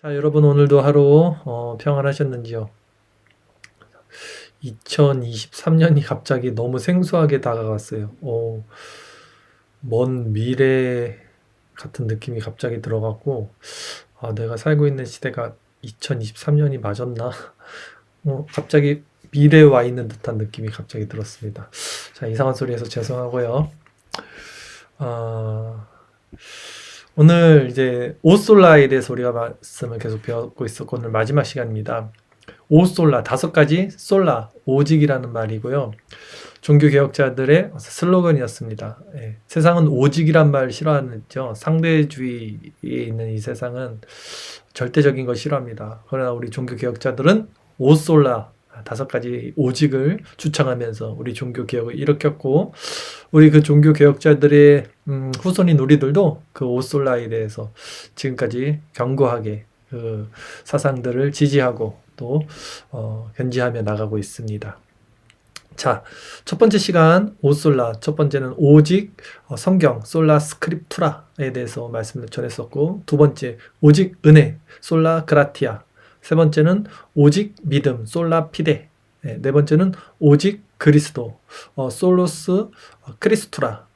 자, 여러분 오늘도 하루 평안하셨는지요? 2023년이 갑자기 너무 생소하게 다가갔어요. 먼 미래 같은 느낌이 갑자기 들어갔고, 내가 살고 있는 시대가 2023년이 맞았나? 갑자기 미래에 와 있는 듯한 느낌이 갑자기 들었습니다. 자, 이상한 소리해서 죄송하고요. 아, 오늘 이제 오솔라에 대해서 우리가 말씀을 계속 배우고 있었고, 오늘 마지막 시간입니다. 오솔라, 5가지 솔라, 오직이라는 말이고요. 종교개혁자들의 슬로건이었습니다. 예, 세상은 오직이란 말 싫어하죠. 상대주의에 있는 이 세상은 절대적인 걸 싫어합니다. 그러나 우리 종교개혁자들은 오솔라, 5가지 오직을 주창하면서 우리 종교개혁을 일으켰고, 우리 그 종교개혁자들의 후손인 우리들도 그 오솔라에 대해서 지금까지 견고하게 그 사상들을 지지하고 또 견지하며 나가고 있습니다. 자, 첫 번째 시간 오솔라, 첫 번째는 오직 성경 솔라 스크립투라에 대해서 말씀을 전했었고, 두 번째 오직 은혜 솔라 그라티아, 세 번째는 오직 믿음 솔라 피데, 네 번째는 오직 그리스도 솔로스 크리스투라.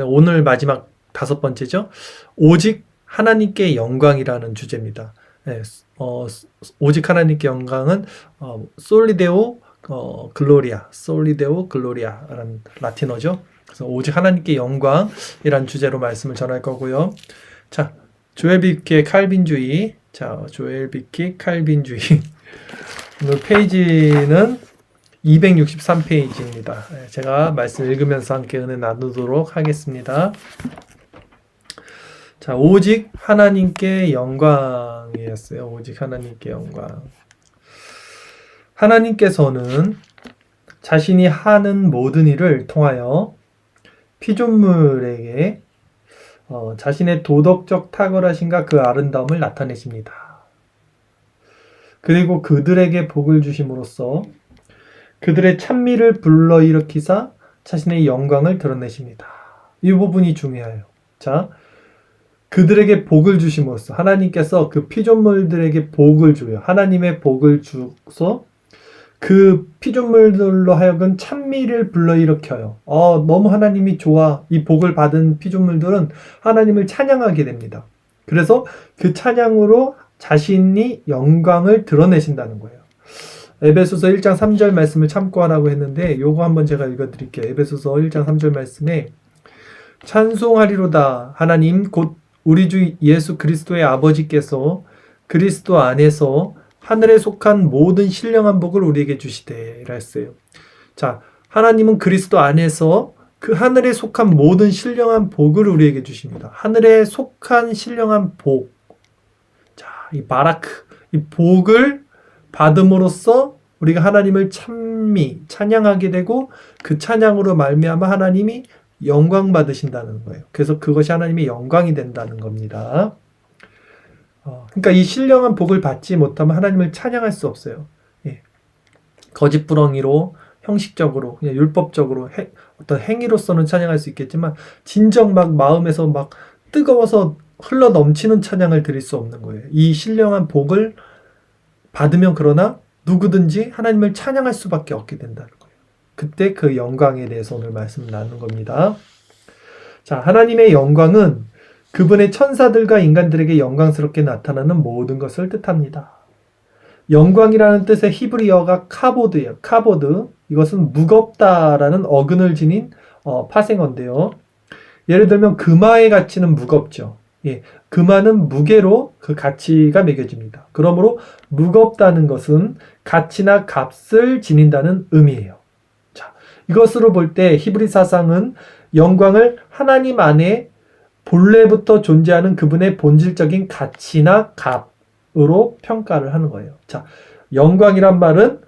오늘 마지막 5번째죠. 오직 하나님께 영광이라는 주제입니다. 오직 하나님께 영광은 솔리데오 글로리아, 솔리데오 글로리아라는 라틴어죠. 그래서 오직 하나님께 영광이란 주제로 말씀을 전할 거고요. 자, 조엘 비키의 칼빈주의. 자, 조엘 비키 칼빈주의. 오늘 페이지는 263페이지입니다. 제가 말씀 읽으면서 함께 은혜 나누도록 하겠습니다. 자, 오직 하나님께 영광이었어요. 오직 하나님께 영광. 하나님께서는 자신이 하는 모든 일을 통하여 피조물에게 자신의 도덕적 탁월하심과 그 아름다움을 나타내십니다. 그리고 그들에게 복을 주심으로써 그들의 찬미를 불러일으키사 자신의 영광을 드러내십니다. 이 부분이 중요해요. 자, 그들에게 복을 주심으로써 하나님께서 그 피조물들에게 복을 줘요. 하나님의 복을 주서 그 피조물들로 하여금 찬미를 불러일으켜요. 너무 하나님이 좋아. 이 복을 받은 피조물들은 하나님을 찬양하게 됩니다. 그래서 그 찬양으로 자신이 영광을 드러내신다는 거예요. 에베소서 1장 3절 말씀을 참고하라고 했는데 요거 한번 제가 읽어드릴게요. 에베소서 1장 3절 말씀에 찬송하리로다 하나님 곧 우리 주 예수 그리스도의 아버지께서 그리스도 안에서 하늘에 속한 모든 신령한 복을 우리에게 주시되라 했어요. 자, 하나님은 그리스도 안에서 그 하늘에 속한 모든 신령한 복을 우리에게 주십니다. 하늘에 속한 신령한 복. 자, 이 바라크, 이 복을 받음으로써 우리가 하나님을 찬양하게 되고 그 찬양으로 말미암아 하나님이 영광 받으신다는 거예요. 그래서 그것이 하나님의 영광이 된다는 겁니다. 그러니까 이 신령한 복을 받지 못하면 하나님을 찬양할 수 없어요. 예. 거짓부렁이로 형식적으로 그냥 율법적으로 어떤 행위로서는 찬양할 수 있겠지만 진정 막 마음에서 막 뜨거워서 흘러 넘치는 찬양을 드릴 수 없는 거예요. 이 신령한 복을 받으면 그러나 누구든지 하나님을 찬양할 수밖에 없게 된다는 거예요. 그때 그 영광에 대해서 오늘 말씀을 나누는 겁니다. 자, 하나님의 영광은 그분의 천사들과 인간들에게 영광스럽게 나타나는 모든 것을 뜻합니다. 영광이라는 뜻의 히브리어가 카보드예요. 카보드. 이것은 무겁다라는 어근을 지닌 파생어인데요. 예를 들면 금화의 가치는 무겁죠. 예, 금화는 무게로 그 가치가 매겨집니다. 그러므로 무겁다는 것은 가치나 값을 지닌다는 의미예요. 자, 이것으로 볼 때 히브리 사상은 영광을 하나님 안에 본래부터 존재하는 그분의 본질적인 가치나 값으로 평가를 하는 거예요. 자, 영광이란 말은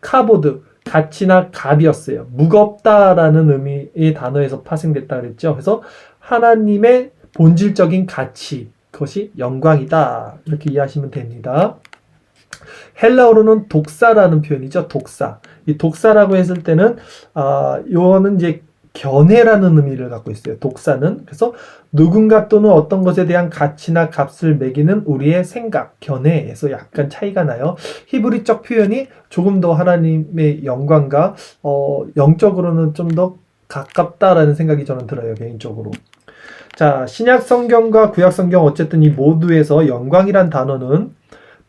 카보드, 가치나 값이었어요. 무겁다라는 의미의 단어에서 파생됐다 그랬죠. 그래서 하나님의 본질적인 가치, 그것이 영광이다. 이렇게 이해하시면 됩니다. 헬라어로는 독사라는 표현이죠. 독사. 이 독사라고 했을 때는, 요거는 이제 견해라는 의미를 갖고 있어요. 독사는. 그래서 누군가 또는 어떤 것에 대한 가치나 값을 매기는 우리의 생각, 견해에서 약간 차이가 나요. 히브리적 표현이 조금 더 하나님의 영광과 영적으로는 좀 더 가깝다라는 생각이 저는 들어요. 개인적으로. 자, 신약 성경과 구약 성경 어쨌든 이 모두에서 영광이란 단어는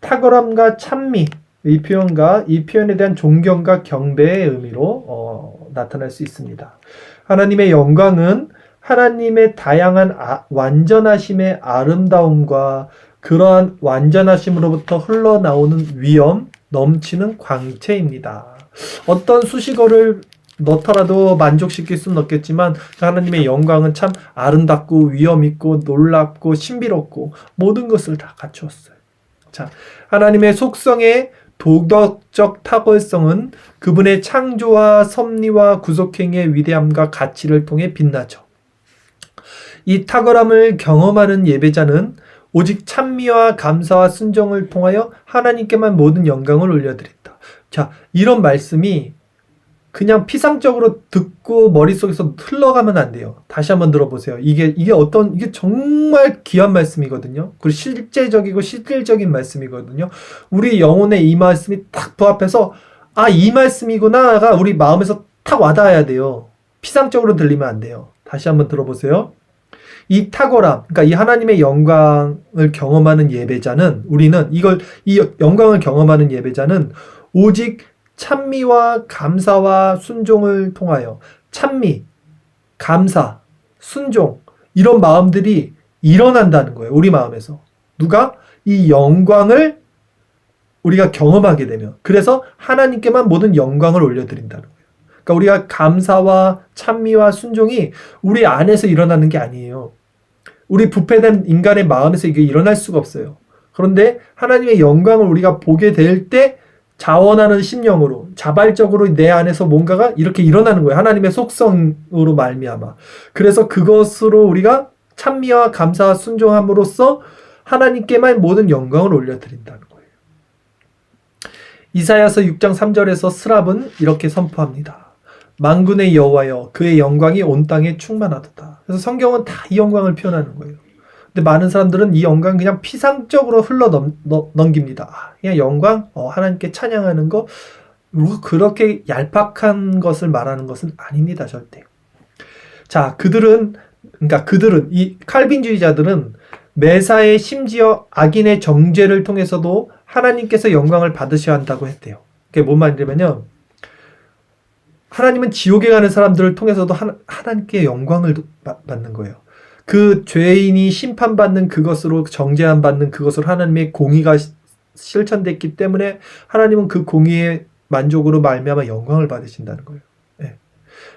탁월함과 찬미, 이 표현과 이 표현에 대한 존경과 경배의 의미로 나타날 수 있습니다. 하나님의 영광은 하나님의 다양한 완전하심의 아름다움과 그러한 완전하심으로부터 흘러나오는 위엄, 넘치는 광채입니다. 어떤 수식어를 넣더라도 만족시킬 수는 없겠지만 하나님의 영광은 참 아름답고 위엄있고 놀랍고 신비롭고 모든 것을 다 갖추었어요. 자, 하나님의 속성의 도덕적 탁월성은 그분의 창조와 섭리와 구속행위의 위대함과 가치를 통해 빛나죠. 이 탁월함을 경험하는 예배자는 오직 찬미와 감사와 순종을 통하여 하나님께만 모든 영광을 올려드린다. 자, 이런 말씀이 그냥 피상적으로 듣고 머릿속에서 흘러가면 안 돼요. 다시 한번 들어보세요. 이게 정말 귀한 말씀이거든요. 그리고 실제적이고 실질적인 말씀이거든요. 우리 영혼에 이 말씀이 딱 부합해서 이 말씀이구나가 우리 마음에서 탁 와닿아야 돼요. 피상적으로 들리면 안 돼요. 다시 한번 들어보세요. 이 탁월함, 그러니까 이 하나님의 영광을 경험하는 예배자는 이 영광을 경험하는 예배자는 오직 찬미와 감사와 순종을 통하여 찬미, 감사, 순종 이런 마음들이 일어난다는 거예요. 우리 마음에서. 누가? 이 영광을 우리가 경험하게 되면 그래서 하나님께만 모든 영광을 올려드린다는 거예요. 그러니까 우리가 감사와 찬미와 순종이 우리 안에서 일어나는 게 아니에요. 우리 부패된 인간의 마음에서 이게 일어날 수가 없어요. 그런데 하나님의 영광을 우리가 보게 될 때 자원하는 심령으로 자발적으로 내 안에서 뭔가가 이렇게 일어나는 거예요. 하나님의 속성으로 말미암아. 그래서 그것으로 우리가 찬미와 감사와 순종함으로써 하나님께만 모든 영광을 올려드린다는 거예요. 이사야서 6장 3절에서 스랍은 이렇게 선포합니다. 만군의 여호와여 그의 영광이 온 땅에 충만하도다. 그래서 성경은 다 이 영광을 표현하는 거예요. 근데 많은 사람들은 이 영광 그냥 피상적으로 흘러 넘깁니다. 그냥 영광, 하나님께 찬양하는 거, 그렇게 얄팍한 것을 말하는 것은 아닙니다, 절대. 자, 이 칼빈주의자들은 매사에 심지어 악인의 정죄를 통해서도 하나님께서 영광을 받으셔야 한다고 했대요. 그게 뭔 말이냐면요. 하나님은 지옥에 가는 사람들을 통해서도 하나님께 영광을 받는 거예요. 그 죄인이 심판받는 그것으로 정죄함 받는 그것으로 하나님의 공의가 실천됐기 때문에 하나님은 그 공의의 만족으로 말미암아 영광을 받으신다는 거예요. 네.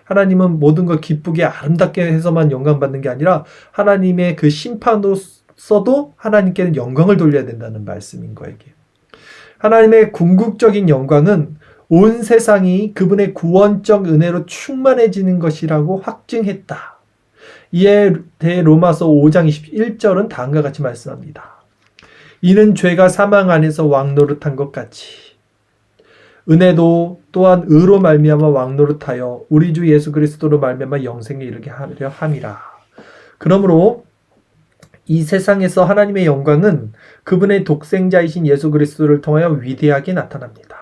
하나님은 모든 걸 기쁘게 아름답게 해서만 영광 받는 게 아니라 하나님의 그 심판으로서도 하나님께는 영광을 돌려야 된다는 말씀인 거예요. 이게. 하나님의 궁극적인 영광은 온 세상이 그분의 구원적 은혜로 충만해지는 것이라고 확증했다. 이에 대해 로마서 5장 21절은 다음과 같이 말씀합니다. 이는 죄가 사망 안에서 왕노릇한 것 같이 은혜도 또한 의로 말미암아 왕노릇하여 우리 주 예수 그리스도로 말미암아 영생에 이르게 하려 함이라. 그러므로 이 세상에서 하나님의 영광은 그분의 독생자이신 예수 그리스도를 통하여 위대하게 나타납니다.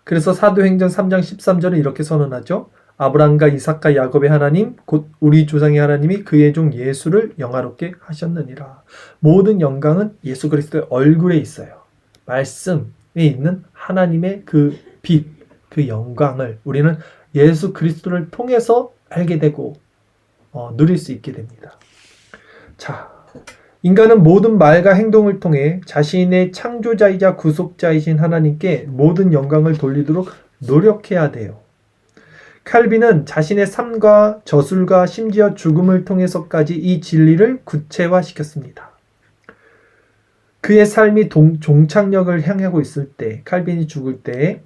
그래서 사도행전 3장 13절은 이렇게 선언하죠. 아브라함과 이삭과 야곱의 하나님 곧 우리 조상의 하나님이 그의 종 예수를 영화롭게 하셨느니라. 모든 영광은 예수 그리스도의 얼굴에 있어요. 말씀에 있는 하나님의 그 빛, 그 영광을 우리는 예수 그리스도를 통해서 알게 되고 누릴 수 있게 됩니다. 자, 인간은 모든 말과 행동을 통해 자신의 창조자이자 구속자이신 하나님께 모든 영광을 돌리도록 노력해야 돼요. 칼빈은 자신의 삶과 저술과 심지어 죽음을 통해서까지 이 진리를 구체화시켰습니다. 그의 삶이 종착역을 향하고 있을 때, 칼빈이 죽을 때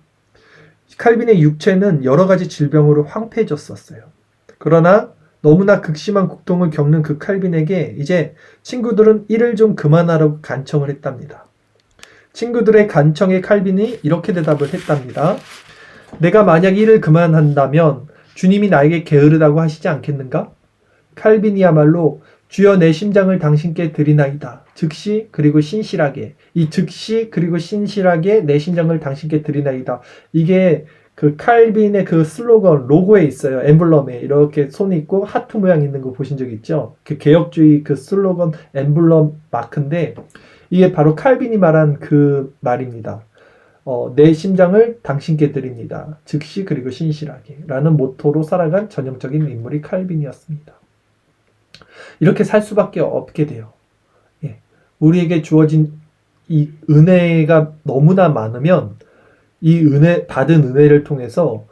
칼빈의 육체는 여러 가지 질병으로 황폐해졌었어요. 그러나 너무나 극심한 고통을 겪는 그 칼빈에게 이제 친구들은 일을 좀 그만하라고 간청을 했답니다. 친구들의 간청에 칼빈이 이렇게 대답을 했답니다. 내가 만약 일을 그만한다면 주님이 나에게 게으르다고 하시지 않겠는가? 칼빈이야말로 주여 내 심장을 당신께 드리나이다. 즉시 그리고 신실하게, 이 즉시 그리고 신실하게 내 심장을 당신께 드리나이다. 이게 그 칼빈의 그 슬로건 로고에 있어요. 엠블럼에 이렇게 손이 있고 하트 모양 있는 거 보신 적 있죠? 그 개혁주의 그 슬로건 엠블럼 마크인데 이게 바로 칼빈이 말한 그 말입니다. 내 심장을 당신께 드립니다. 즉시 그리고 신실하게 라는 모토로 살아간 전형적인 인물이 칼빈이었습니다. 이렇게 살 수밖에 없게 돼요. 예. 우리에게 주어진 이 은혜가 너무나 많으면 이 받은 은혜를 통해서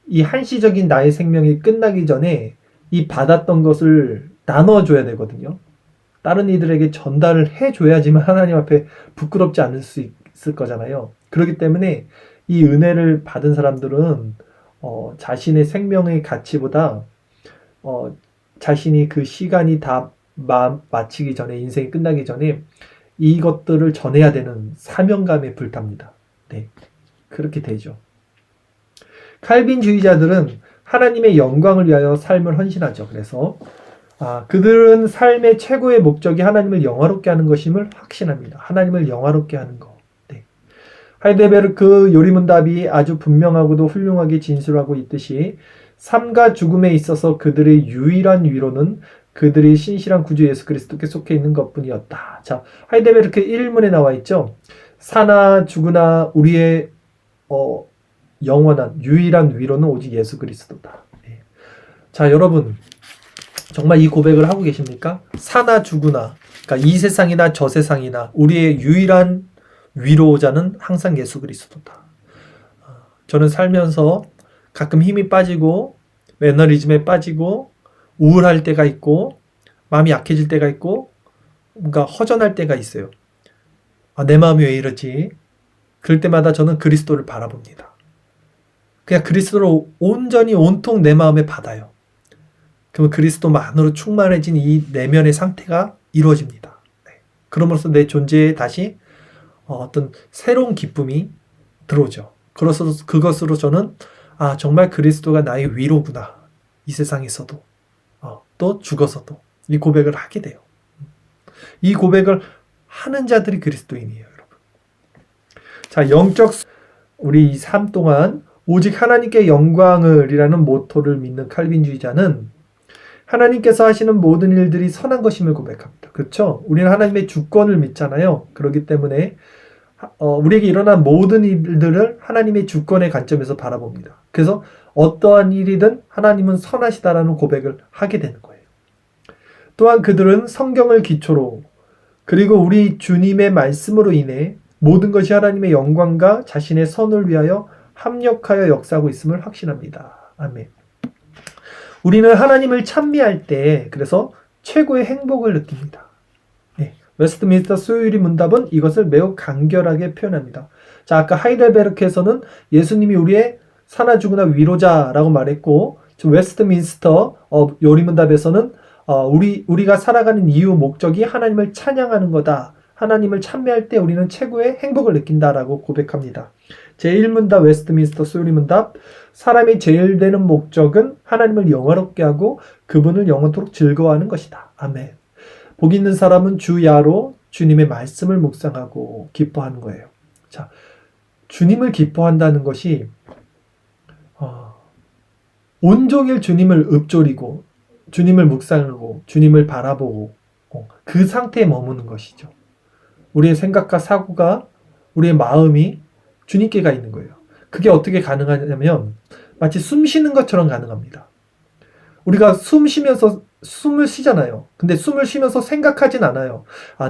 이 한시적인 나의 생명이 끝나기 전에 이 받았던 것을 나눠줘야 되거든요. 다른 이들에게 전달을 해줘야지만 하나님 앞에 부끄럽지 않을 수 있을 거잖아요. 그렇기 때문에 이 은혜를 받은 사람들은 자신의 생명의 가치보다 자신이 그 시간이 다 마치기 전에, 인생이 끝나기 전에 이것들을 전해야 되는 사명감에 불탑니다. 네, 그렇게 되죠. 칼빈주의자들은 하나님의 영광을 위하여 삶을 헌신하죠. 그래서 그들은 삶의 최고의 목적이 하나님을 영화롭게 하는 것임을 확신합니다. 하나님을 영화롭게 하는 것. 네. 하이델베르크 요리문답이 아주 분명하고도 훌륭하게 진술하고 있듯이 삶과 죽음에 있어서 그들의 유일한 위로는 그들의 신실한 구주 예수 그리스도께 속해 있는 것뿐이었다. 자, 하이델베르크 1문에 나와 있죠. 사나 죽으나 우리의 영원한 유일한 위로는 오직 예수 그리스도다. 네. 자, 여러분 정말 이 고백을 하고 계십니까? 사나 죽으나, 그러니까 이 세상이나 저 세상이나 우리의 유일한 위로자는 항상 예수 그리스도다. 저는 살면서 가끔 힘이 빠지고 매너리즘에 빠지고 우울할 때가 있고 마음이 약해질 때가 있고 뭔가 허전할 때가 있어요. 내 마음이 왜 이러지? 그럴 때마다 저는 그리스도를 바라봅니다. 그냥 그리스도를 온전히 온통 내 마음에 받아요. 그러면 그리스도만으로 충만해진 이 내면의 상태가 이루어집니다. 네. 그럼으로써 내 존재에 다시 어떤 새로운 기쁨이 들어오죠. 그것으로 저는 정말 그리스도가 나의 위로구나. 이 세상에서도 또 죽어서도 이 고백을 하게 돼요. 이 고백을 하는 자들이 그리스도인이에요, 여러분. 자, 우리 이 삶 동안 오직 하나님께 영광을이라는 모토를 믿는 칼빈주의자는 하나님께서 하시는 모든 일들이 선한 것임을 고백합니다. 그렇죠? 우리는 하나님의 주권을 믿잖아요. 그렇기 때문에 우리에게 일어난 모든 일들을 하나님의 주권의 관점에서 바라봅니다. 그래서 어떠한 일이든 하나님은 선하시다라는 고백을 하게 되는 거예요. 또한 그들은 성경을 기초로 그리고 우리 주님의 말씀으로 인해 모든 것이 하나님의 영광과 자신의 선을 위하여 합력하여 역사하고 있음을 확신합니다. 아멘. 우리는 하나님을 찬미할 때 그래서 최고의 행복을 느낍니다. 네. 웨스트민스터 수요일의 문답은 이것을 매우 간결하게 표현합니다. 자, 아까 하이델베르크에서는 예수님이 우리의 사나 죽으나 위로자라고 말했고, 웨스트민스터 요리문답에서는 우리가 살아가는 이유 목적이 하나님을 찬양하는 거다. 하나님을 찬미할 때 우리는 최고의 행복을 느낀다라고 고백합니다. 제1문답 웨스트민스터 수요리문답, 사람이 제일 되는 목적은 하나님을 영화롭게 하고 그분을 영원토록 즐거워하는 것이다. 아멘. 복 있는 사람은 주야로 주님의 말씀을 묵상하고 기뻐하는 거예요. 자, 주님을 기뻐한다는 것이 온종일 주님을 읊조리고 주님을 묵상하고 주님을 바라보고 그 상태에 머무는 것이죠. 우리의 생각과 사고가 우리의 마음이 주님께 가 있는 거예요. 그게 어떻게 가능하냐면 마치 숨 쉬는 것처럼 가능합니다. 우리가 숨 쉬면서 숨을 쉬잖아요. 근데 숨을 쉬면서 생각하진 않아요.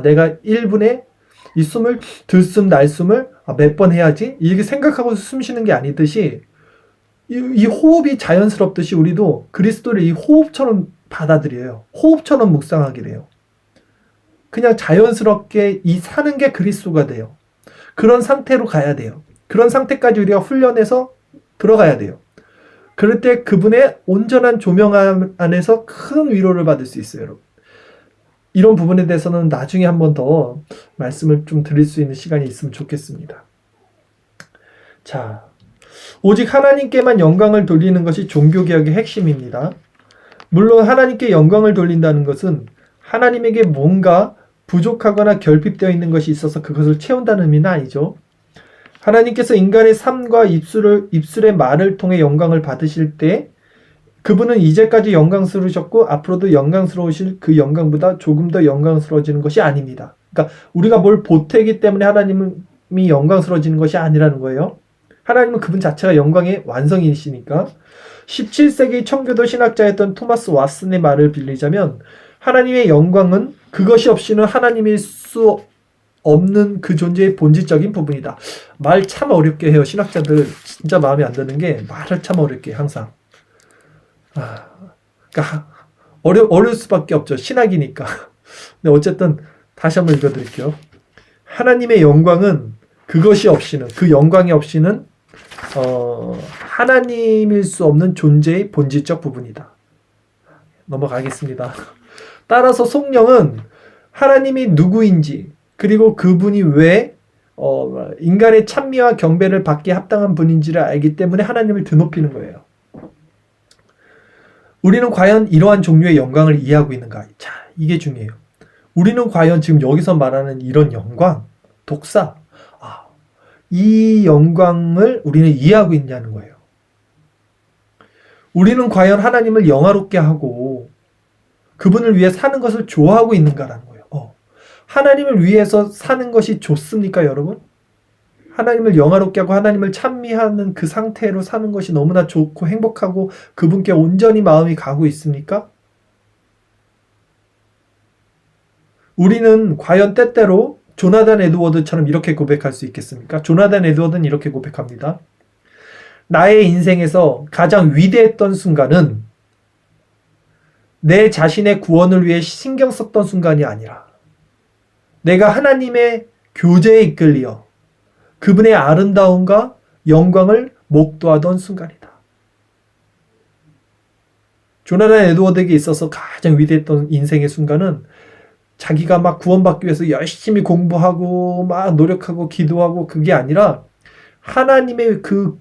내가 1분에 이 숨을 들숨 날숨을 몇 번 해야지 이렇게 생각하고 숨 쉬는 게 아니듯이 이 호흡이 자연스럽듯이 우리도 그리스도를 이 호흡처럼 받아들여요. 호흡처럼 묵상하게 돼요. 그냥 자연스럽게 이 사는 게 그리스도가 돼요. 그런 상태로 가야 돼요. 그런 상태까지 우리가 훈련해서 들어가야 돼요. 그럴 때 그분의 온전한 조명 안에서 큰 위로를 받을 수 있어요, 여러분. 이런 부분에 대해서는 나중에 한 번 더 말씀을 좀 드릴 수 있는 시간이 있으면 좋겠습니다. 자, 오직 하나님께만 영광을 돌리는 것이 종교개혁의 핵심입니다. 물론 하나님께 영광을 돌린다는 것은 하나님에게 뭔가 부족하거나 결핍되어 있는 것이 있어서 그것을 채운다는 의미는 아니죠. 하나님께서 인간의 삶과 입술의 말을 통해 영광을 받으실 때 그분은 이제까지 영광스러우셨고 앞으로도 영광스러우실 그 영광보다 조금 더 영광스러워지는 것이 아닙니다. 그러니까 우리가 뭘 보태기 때문에 하나님이 영광스러워지는 것이 아니라는 거예요. 하나님은 그분 자체가 영광의 완성이시니까. 17세기 청교도 신학자였던 토마스 왓슨의 말을 빌리자면 하나님의 영광은 그것이 없이는 하나님일 수 없는 그 존재의 본질적인 부분이다. 말 참 어렵게 해요. 신학자들 진짜 마음에 안 드는 게 말을 참 어렵게 해요, 항상. 그러니까 어려울 수밖에 없죠. 신학이니까. 근데 어쨌든 다시 한번 읽어드릴게요. 하나님의 영광은 그것이 없이는, 그 영광이 없이는 하나님일 수 없는 존재의 본질적 부분이다. 넘어가겠습니다. 따라서 성령은 하나님이 누구인지 그리고 그분이 왜 인간의 찬미와 경배를 받기에 합당한 분인지를 알기 때문에 하나님을 드높이는 거예요. 우리는 과연 이러한 종류의 영광을 이해하고 있는가? 자, 이게 중요해요. 우리는 과연 지금 여기서 말하는 이런 영광, 독사, 이 영광을 우리는 이해하고 있냐는 거예요. 우리는 과연 하나님을 영화롭게 하고 그분을 위해 사는 것을 좋아하고 있는가라는 거예요. 하나님을 위해서 사는 것이 좋습니까, 여러분? 하나님을 영화롭게 하고 하나님을 찬미하는 그 상태로 사는 것이 너무나 좋고 행복하고 그분께 온전히 마음이 가고 있습니까? 우리는 과연 때때로 조나단 에드워드처럼 이렇게 고백할 수 있겠습니까? 조나단 에드워드는 이렇게 고백합니다. 나의 인생에서 가장 위대했던 순간은 내 자신의 구원을 위해 신경 썼던 순간이 아니라 내가 하나님의 교제에 이끌려 그분의 아름다움과 영광을 목도하던 순간이다. 조나단 에드워드에게 있어서 가장 위대했던 인생의 순간은 자기가 막 구원받기 위해서 열심히 공부하고 막 노력하고 기도하고 그게 아니라 하나님의 그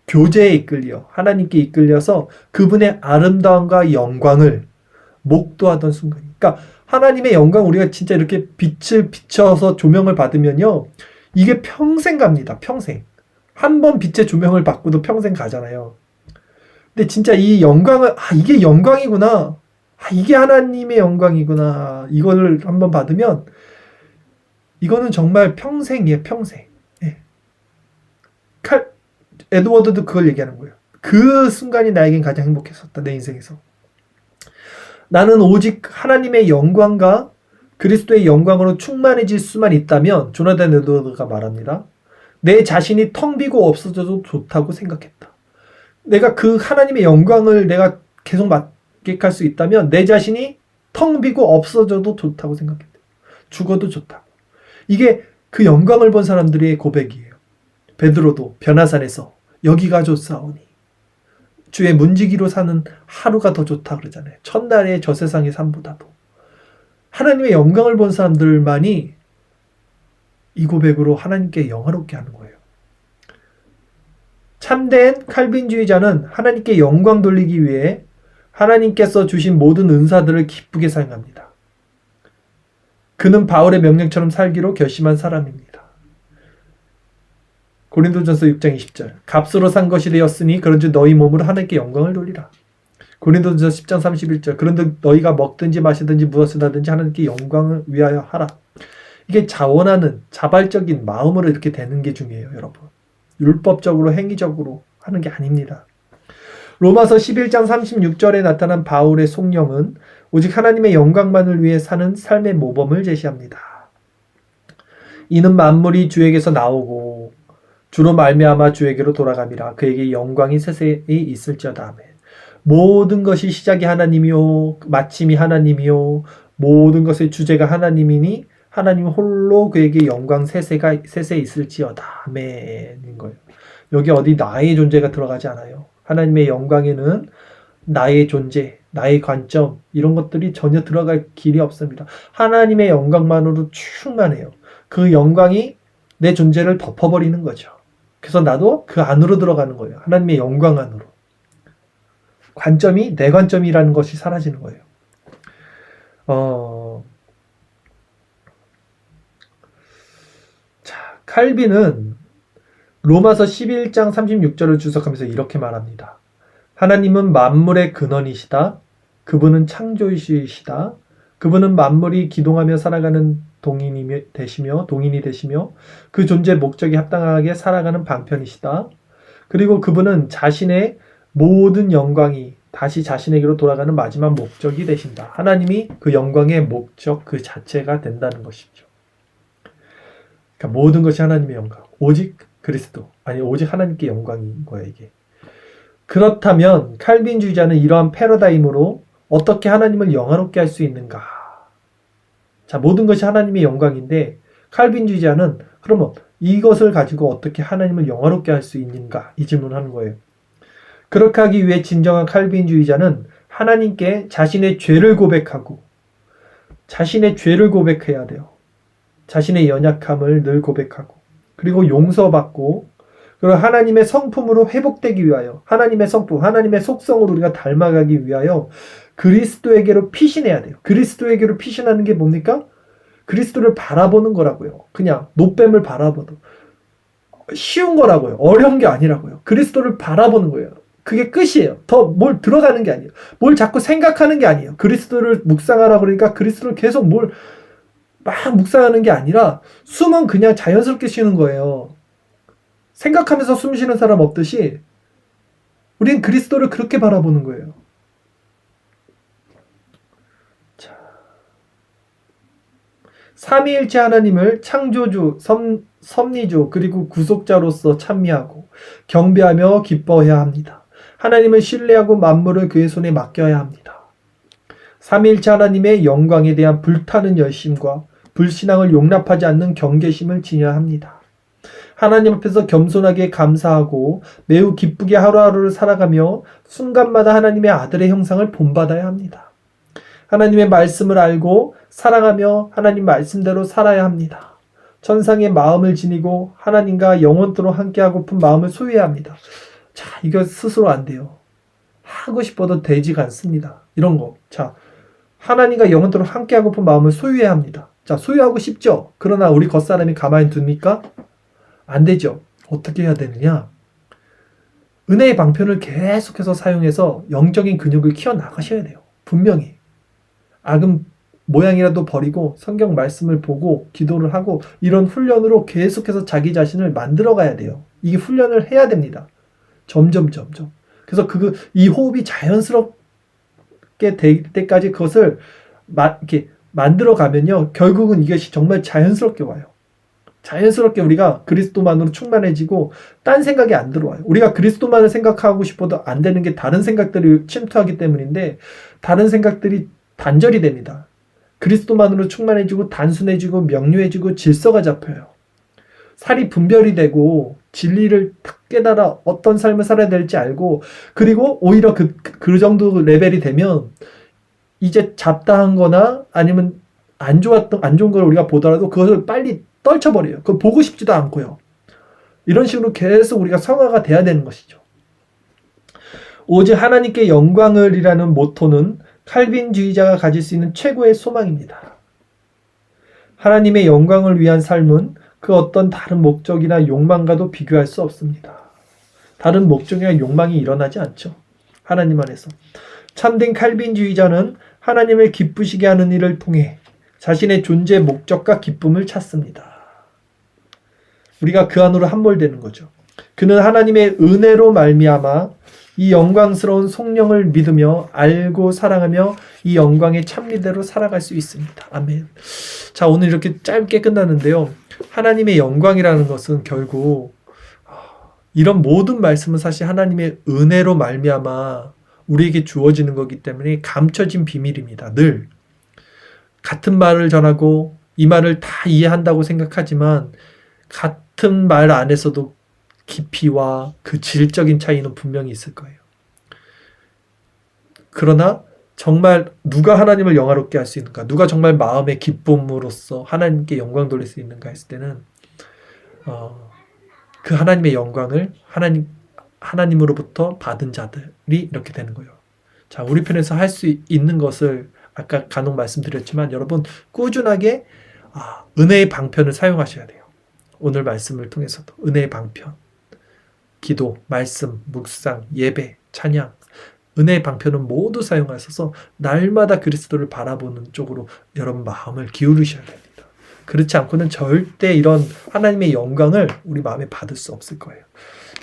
교제에 이끌려 하나님께 이끌려서 그분의 아름다움과 영광을 목도하던 순간이에요. 그러니까 하나님의 영광 우리가 진짜 이렇게 빛을 비춰서 조명을 받으면요. 이게 평생 갑니다. 평생. 한 번 빛의 조명을 받고도 평생 가잖아요. 근데 진짜 이 영광을 이게 영광이구나. 이게 하나님의 영광이구나. 이거를 한번 받으면 이거는 정말 평생이에요. 평생. 예. 에드워드도 그걸 얘기하는 거예요. 그 순간이 나에겐 가장 행복했었다. 내 인생에서. 나는 오직 하나님의 영광과 그리스도의 영광으로 충만해질 수만 있다면 조나단 에드워드가 말합니다. 내 자신이 텅 비고 없어져도 좋다고 생각했다. 내가 그 하나님의 영광을 내가 계속 만끽할 수 있다면 내 자신이 텅 비고 없어져도 좋다고 생각했다. 죽어도 좋다. 이게 그 영광을 본 사람들의 고백이에요. 베드로도 변화산에서 여기가 좋사오니 주의 문지기로 사는 하루가 더 좋다 그러잖아요. 첫날의 저 세상의 삶보다도. 하나님의 영광을 본 사람들만이 이 고백으로 하나님께 영화롭게 하는 거예요. 참된 칼빈주의자는 하나님께 영광 돌리기 위해 하나님께서 주신 모든 은사들을 기쁘게 사용합니다. 그는 바울의 명령처럼 살기로 결심한 사람입니다. 고린도전서 6장 20절 값으로 산 것이 되었으니 그런즉 너희 몸으로 하나님께 영광을 돌리라. 고린도전서 10장 31절 그런즉 너희가 먹든지 마시든지 무엇을 하든지 하나님께 영광을 위하여 하라. 이게 자원하는 자발적인 마음으로 이렇게 되는 게 중요해요. 여러분. 율법적으로 행위적으로 하는 게 아닙니다. 로마서 11장 36절에 나타난 바울의 속령은 오직 하나님의 영광만을 위해 사는 삶의 모범을 제시합니다. 이는 만물이 주에게서 나오고 주로 말미암아 주에게로 돌아감이라. 그에게 영광이 세세히 있을지어다. 아멘. 모든 것이 시작이 하나님이요 마침이 하나님이요 모든 것의 주제가 하나님이니 하나님 홀로 그에게 영광 세세 있을지어다. 아멘인 거예요. 여기 어디 나의 존재가 들어가지 않아요. 하나님의 영광에는 나의 존재, 나의 관점 이런 것들이 전혀 들어갈 길이 없습니다. 하나님의 영광만으로 충만해요. 그 영광이 내 존재를 덮어버리는 거죠. 그래서 나도 그 안으로 들어가는 거예요. 하나님의 영광 안으로. 관점이 내 관점이라는 것이 사라지는 거예요. 자, 칼빈은 로마서 11장 36절을 주석하면서 이렇게 말합니다. 하나님은 만물의 근원이시다. 그분은 창조주이시다. 그분은 만물이 기동하며 살아가는 동인이 되시며 그 존재의 목적에 합당하게 살아가는 방편이시다. 그리고 그분은 자신의 모든 영광이 다시 자신에게로 돌아가는 마지막 목적이 되신다. 하나님이 그 영광의 목적 그 자체가 된다는 것이죠. 그러니까 모든 것이 하나님의 영광. 오직 그리스도. 아니 오직 하나님께 영광인 거예요 이게. 그렇다면 칼빈주의자는 이러한 패러다임으로 어떻게 하나님을 영화롭게 할 수 있는가? 자, 모든 것이 하나님의 영광인데 칼빈주의자는 그러면 이것을 가지고 어떻게 하나님을 영화롭게 할 수 있는가? 이 질문을 하는 거예요. 그렇게 하기 위해 진정한 칼빈주의자는 하나님께 자신의 죄를 고백해야 돼요. 자신의 연약함을 늘 고백하고 그리고 용서받고 그리고 하나님의 성품으로 회복되기 위하여 하나님의 성품, 하나님의 속성을 우리가 닮아가기 위하여 그리스도에게로 피신해야 돼요. 그리스도에게로 피신하는 게 뭡니까? 그리스도를 바라보는 거라고요. 그냥 노뱀을 바라보도 쉬운 거라고요. 어려운 게 아니라고요. 그리스도를 바라보는 거예요. 그게 끝이에요. 더 뭘 들어가는 게 아니에요. 뭘 자꾸 생각하는 게 아니에요. 그리스도를 묵상하라 그러니까 그리스도를 계속 뭘 막 묵상하는 게 아니라 숨은 그냥 자연스럽게 쉬는 거예요. 생각하면서 숨 쉬는 사람 없듯이 우리는 그리스도를 그렇게 바라보는 거예요. 자, 삼위일체 하나님을 창조주, 섭리주 그리고 구속자로서 찬미하고 경배하며 기뻐해야 합니다. 하나님을 신뢰하고 만물을 그의 손에 맡겨야 합니다. 삼위일체 하나님의 영광에 대한 불타는 열심과 불신앙을 용납하지 않는 경계심을 지녀야 합니다. 하나님 앞에서 겸손하게 감사하고 매우 기쁘게 하루하루를 살아가며 순간마다 하나님의 아들의 형상을 본받아야 합니다. 하나님의 말씀을 알고 사랑하며 하나님 말씀대로 살아야 합니다. 천상의 마음을 지니고 하나님과 영원토록 함께하고픈 마음을 소유해야 합니다. 자, 이거 스스로 안 돼요. 하고 싶어도 되지가 않습니다. 이런 거. 자, 하나님과 영원토록 함께하고픈 마음을 소유해야 합니다. 자, 소유하고 싶죠? 그러나 우리 겉사람이 가만히 둡니까? 안 되죠. 어떻게 해야 되느냐? 은혜의 방편을 계속해서 사용해서 영적인 근육을 키워나가셔야 돼요. 분명히. 악은 모양이라도 버리고 성경 말씀을 보고 기도를 하고 이런 훈련으로 계속해서 자기 자신을 만들어 가야 돼요. 이 훈련을 해야 됩니다. 점점. 그래서 이 호흡이 자연스럽게 될 때까지 그것을 이렇게 만들어 가면요. 결국은 이것이 정말 자연스럽게 와요. 자연스럽게 우리가 그리스도만으로 충만해지고 딴 생각이 안 들어와요. 우리가 그리스도만을 생각하고 싶어도 안 되는 게 다른 생각들이 침투하기 때문인데 다른 생각들이 단절이 됩니다. 그리스도만으로 충만해지고 단순해지고 명료해지고 질서가 잡혀요. 살이 분별이 되고 진리를 딱 깨달아 어떤 삶을 살아야 될지 알고 그리고 오히려 그 정도 레벨이 되면 이제 잡다한 거나 아니면 안 좋은 걸 우리가 보더라도 그것을 빨리 떨쳐버려요. 그걸 보고 싶지도 않고요. 이런 식으로 계속 우리가 성화가 돼야 되는 것이죠. 오직 하나님께 영광을이라는 모토는 칼빈주의자가 가질 수 있는 최고의 소망입니다. 하나님의 영광을 위한 삶은 그 어떤 다른 목적이나 욕망과도 비교할 수 없습니다. 다른 목적이나 욕망이 일어나지 않죠. 하나님 안에서. 참된 칼빈주의자는 하나님을 기쁘시게 하는 일을 통해 자신의 존재의 목적과 기쁨을 찾습니다. 우리가 그 안으로 함몰되는 거죠. 그는 하나님의 은혜로 말미암아 이 영광스러운 성령을 믿으며 알고 사랑하며 이 영광의 참리대로 살아갈 수 있습니다. 아멘. 자, 오늘 이렇게 짧게 끝났는데요. 하나님의 영광이라는 것은 결국 이런 모든 말씀은 사실 하나님의 은혜로 말미암아 우리에게 주어지는 거기 때문에 감춰진 비밀입니다. 늘 같은 말을 전하고 이 말을 다 이해한다고 생각하지만 같은 말 안에서도 깊이와 그 질적인 차이는 분명히 있을 거예요. 그러나 정말 누가 하나님을 영화롭게 할 수 있는가? 누가 정말 마음의 기쁨으로써 하나님께 영광 돌릴 수 있는가 했을 때는 그 하나님의 영광을 하나님으로부터 받은 자들이 이렇게 되는 거예요. 자, 우리 편에서 할 수 있는 것을 아까 간혹 말씀드렸지만 여러분 꾸준하게 은혜의 방편을 사용하셔야 돼요. 오늘 말씀을 통해서도 은혜의 방편, 기도, 말씀, 묵상, 예배, 찬양, 은혜의 방편은 모두 사용하셔서 날마다 그리스도를 바라보는 쪽으로 여러분 마음을 기울이셔야 됩니다. 그렇지 않고는 절대 이런 하나님의 영광을 우리 마음에 받을 수 없을 거예요.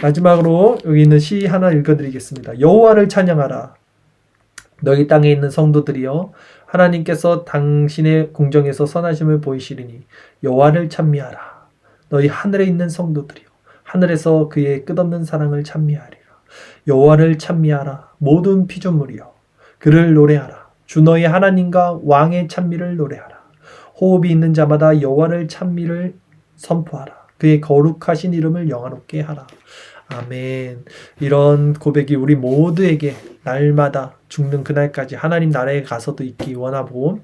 마지막으로 여기 있는 시 하나 읽어드리겠습니다. 여호와를 찬양하라. 너희 땅에 있는 성도들이여, 하나님께서 당신의 공정에서 선하심을 보이시리니 여호와를 찬미하라. 너희 하늘에 있는 성도들이여, 하늘에서 그의 끝없는 사랑을 찬미하리라. 여호와를 찬미하라. 모든 피조물이여, 그를 노래하라. 주 너희 하나님과 왕의 찬미를 노래하라. 호흡이 있는 자마다 여호와를 찬미를 선포하라. 그의 거룩하신 이름을 영화롭게 하라. 아멘. 이런 고백이 우리 모두에게 날마다 죽는 그날까지 하나님 나라에 가서도 있기 원하고,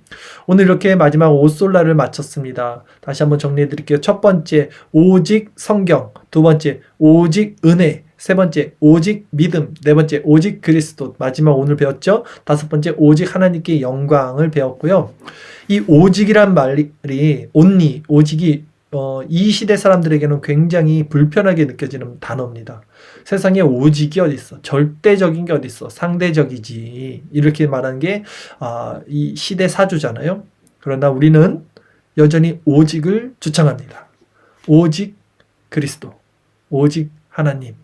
오늘 이렇게 마지막 오솔라를 마쳤습니다. 다시 한번 정리해 드릴게요. 첫 번째, 오직 성경. 두 번째, 오직 은혜. 세 번째, 오직 믿음. 네 번째, 오직 그리스도. 마지막 오늘 배웠죠? 다섯 번째, 오직 하나님께 영광을 배웠고요. 이 오직이란 말이 only, 오직이 이 시대 사람들에게는 굉장히 불편하게 느껴지는 단어입니다. 세상에 오직이 어디 있어? 절대적인 게 어디 있어? 상대적이지. 이렇게 말하는 게 이 시대 사주잖아요. 그러나 우리는 여전히 오직을 주창합니다. 오직 그리스도, 오직 하나님.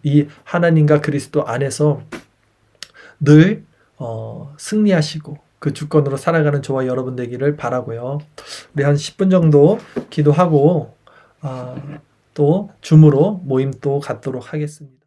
이 하나님과 그리스도 안에서 늘 승리하시고 그 주권으로 살아가는 저와 여러분 되기를 바라고요. 우리 한 10분 정도 기도하고 또 줌으로 모임 또 갖도록 하겠습니다.